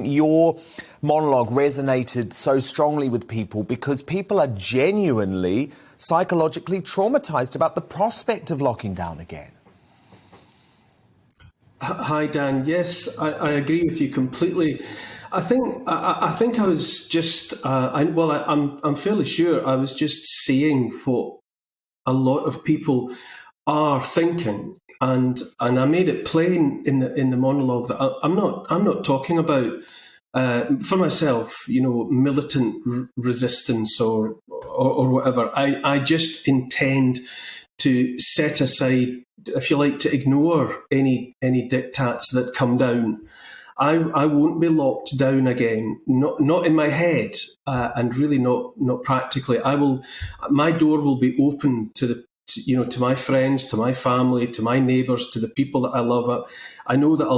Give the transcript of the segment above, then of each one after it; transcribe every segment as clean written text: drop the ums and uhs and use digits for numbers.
Your monologue resonated so strongly with people because people are genuinely psychologically traumatized about the prospect of locking down again. Hi, Dan. Yes, I agree with you completely. I think I was just I'm fairly sure I was just saying what a lot of people are thinking, and I made it plain in the monologue that I'm not talking about for myself, militant resistance or whatever. I just intend to set aside, if you like, to ignore any diktats that come down. I won't be locked down again, not in my head, and really not practically. My door will be open to my friends, to my family, to my neighbours, to the people that I love. I know that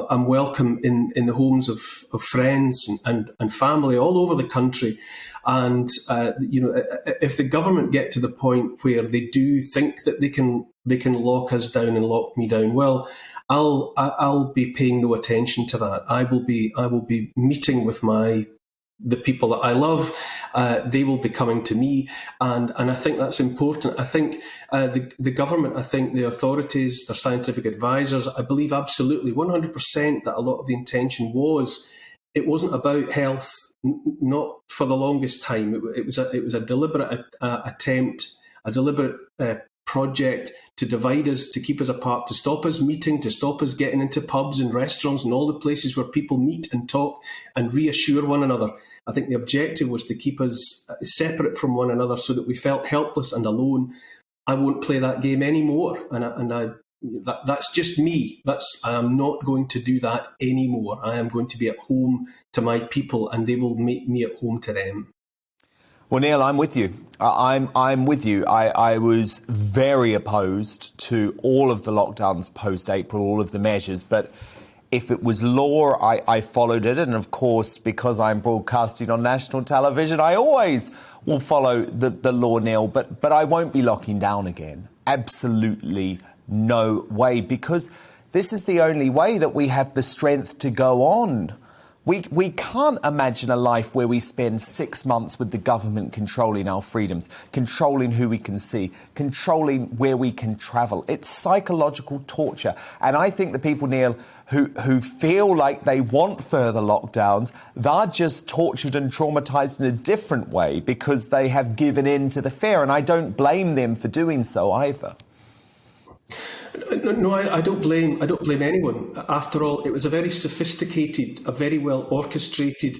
I'm welcome in the homes of friends and family all over the country. And if the government get to the point where they do think that they can lock us down and lock me down, well, I'll be paying no attention to that. I will be meeting with the people that I love. They will be coming to me, and I think that's important. I think the government, I think the authorities, their scientific advisors, I believe absolutely 100% that a lot of the intention it wasn't about health. Not for the longest time. It was a deliberate attempt, a deliberate project to divide us, to keep us apart, to stop us meeting, to stop us getting into pubs and restaurants and all the places where people meet and talk and reassure one another. I think the objective was to keep us separate from one another so that we felt helpless and alone. I won't play that game anymore, that's just me. I am not going to do that anymore. I am going to be at home to my people, and they will make me at home to them. Well, Neil, I'm with you. I'm with you. I was very opposed to all of the lockdowns post-April, all of the measures. But if it was law, I followed it. And of course, because I'm broadcasting on national television, I always will follow the law, Neil. But I won't be locking down again. Absolutely no way, because this is the only way that we have the strength to go on. We can't imagine a life where we spend 6 months with the government controlling our freedoms, controlling who we can see, controlling where we can travel. It's psychological torture. And I think the people, Neil, who feel like they want further lockdowns, they're just tortured and traumatized in a different way because they have given in to the fear. And I don't blame them for doing so either. No, I don't blame anyone. After all, it was a very sophisticated, a very well orchestrated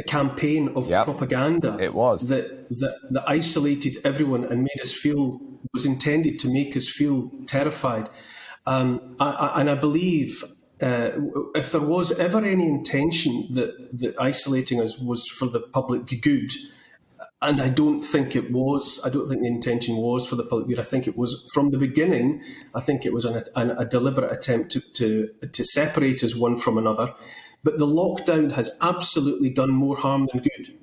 campaign of propaganda. It was that isolated everyone and was intended to make us feel terrified. And I believe if there was ever any intention that isolating us was for the public good. And I don't think it was. I don't think the intention was for the public good. I think it was from the beginning. I think it was a deliberate attempt to separate us one from another. But the lockdown has absolutely done more harm than good.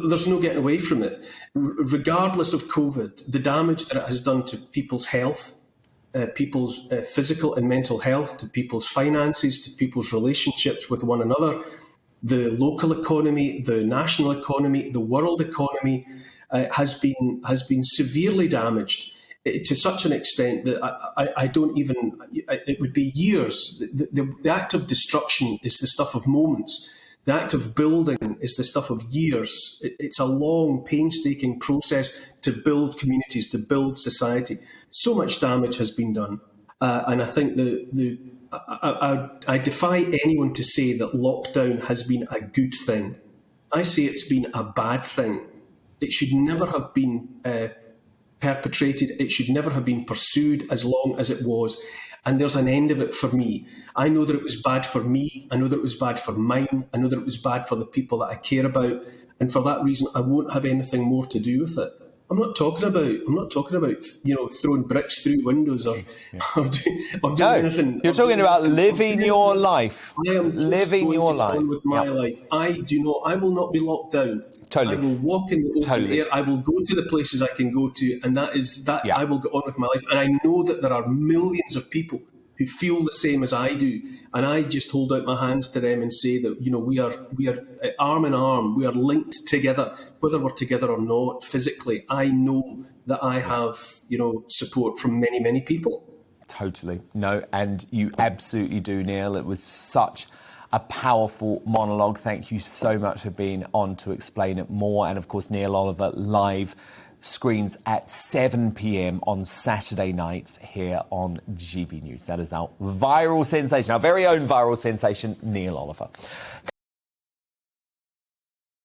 There's no getting away from it. Regardless of COVID, the damage that it has done to people's health, people's physical and mental health, to people's finances, to people's relationships with one another, the local economy, the national economy, the world economy has been severely damaged to such an extent that I don't even. It would be years. The act of destruction is the stuff of moments. The act of building is the stuff of years. It's a long, painstaking process to build communities, to build society. So much damage has been done, and I think I defy anyone to say that lockdown has been a good thing. I say it's been a bad thing. It should never have been perpetrated. It should never have been pursued as long as it was. And there's an end of it for me. I know that it was bad for me. I know that it was bad for mine. I know that it was bad for the people that I care about. And for that reason, I won't have anything more to do with it. I'm not talking about throwing bricks through windows or doing anything. You're talking about living your life. I am living your life with my life. I will not be locked down. Totally. I will walk in the open air. I will go to the places I can go to, and that is that. I will go on with my life. And I know that there are millions of people who feel the same as I do, and I just hold out my hands to them and say that, you know, we are arm in arm, we are linked together, whether we're together or not physically. I know that I have, you know, support from many, many people. Totally. No, and you absolutely do, Neil. It was such a powerful monologue. Thank you so much for being on to explain it more. And of course, Neil Oliver live screens at 7 p.m. on Saturday nights here on GB News. That is our viral sensation, our very own viral sensation, Neil Oliver.